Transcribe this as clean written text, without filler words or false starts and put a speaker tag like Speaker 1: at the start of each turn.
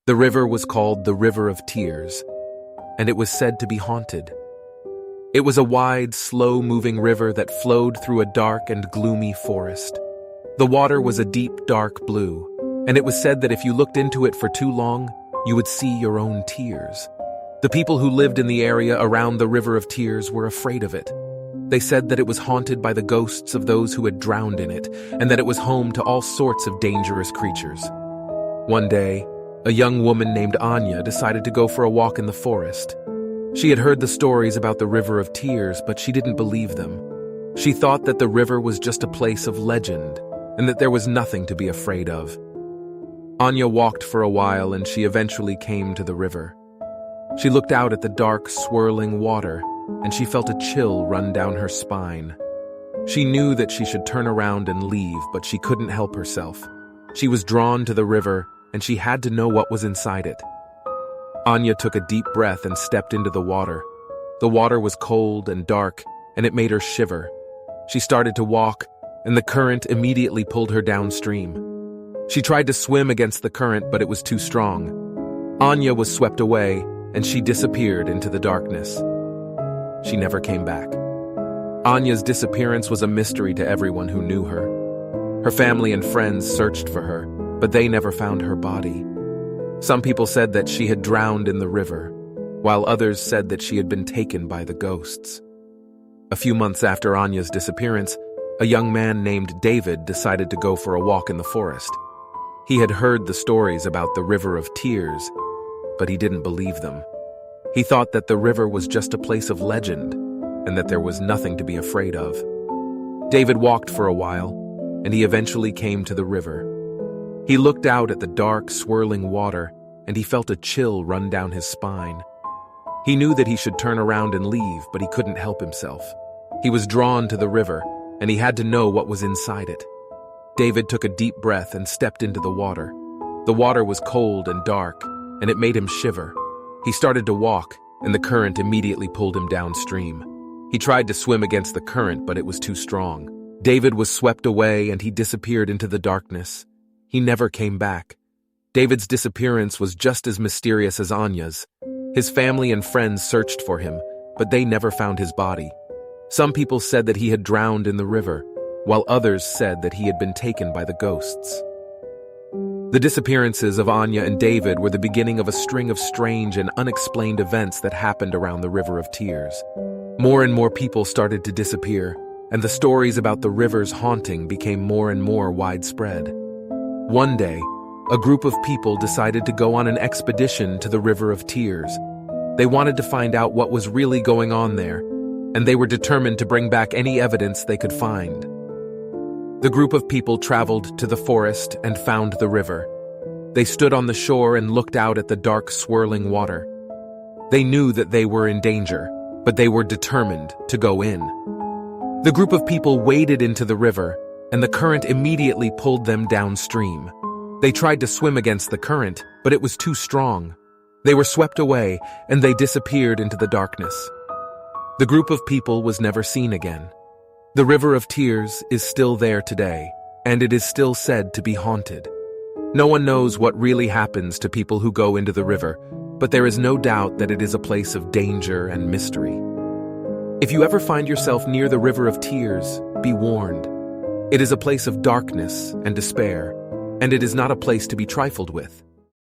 Speaker 1: The river was called the River of Tears, and it was said to be haunted. It was a wide, slow-moving river that flowed through a dark and gloomy forest. The water was a deep, dark blue, and it was said that if you looked into it for too long, you would see your own tears. The people who lived in the area around the River of Tears were afraid of it. They said that it was haunted by the ghosts of those who had drowned in it, and that it was home to all sorts of dangerous creatures. One day, a young woman named Anya decided to go for a walk in the forest. She had heard the stories about the River of Tears, but she didn't believe them. She thought that the river was just a place of legend, and that there was nothing to be afraid of. Anya walked for a while, and she eventually came to the river. She looked out at the dark, swirling water, and she felt a chill run down her spine. She knew that she should turn around and leave, but she couldn't help herself. She was drawn to the river, and she had to know what was inside it. Anya took a deep breath and stepped into the water. The water was cold and dark, and it made her shiver. She started to walk, and the current immediately pulled her downstream. She tried to swim against the current, but it was too strong. Anya was swept away, and she disappeared into the darkness. She never came back. Anya's disappearance was a mystery to everyone who knew her. Her family and friends searched for her, but they never found her body. Some people said that she had drowned in the river, while others said that she had been taken by the ghosts. A few months after Anya's disappearance, a young man named David decided to go for a walk in the forest. He had heard the stories about the River of Tears, but he didn't believe them. He thought that the river was just a place of legend, and that there was nothing to be afraid of. David walked for a while, and he eventually came to the river. He looked out at the dark, swirling water, and he felt a chill run down his spine. He knew that he should turn around and leave, but he couldn't help himself. He was drawn to the river, and he had to know what was inside it. David took a deep breath and stepped into the water. The water was cold and dark, and it made him shiver. He started to walk, and the current immediately pulled him downstream. He tried to swim against the current, but it was too strong. David was swept away, and he disappeared into the darkness. He never came back. David's disappearance was just as mysterious as Anya's. His family and friends searched for him, but they never found his body. Some people said that he had drowned in the river, while others said that he had been taken by the ghosts. The disappearances of Anya and David were the beginning of a string of strange and unexplained events that happened around the River of Tears. More and more people started to disappear, and the stories about the river's haunting became more and more widespread. One day, a group of people decided to go on an expedition to the River of Tears. They wanted to find out what was really going on there, and they were determined to bring back any evidence they could find. The group of people traveled to the forest and found the river. They stood on the shore and looked out at the dark, swirling water. They knew that they were in danger, but they were determined to go in. The group of people waded into the river, and the current immediately pulled them downstream. They tried to swim against the current, but it was too strong. They were swept away, and they disappeared into the darkness. The group of people was never seen again. The River of Tears is still there today, and it is still said to be haunted. No one knows what really happens to people who go into the river, but there is no doubt that it is a place of danger and mystery. If you ever find yourself near the River of Tears, be warned. It is a place of darkness and despair, and it is not a place to be trifled with.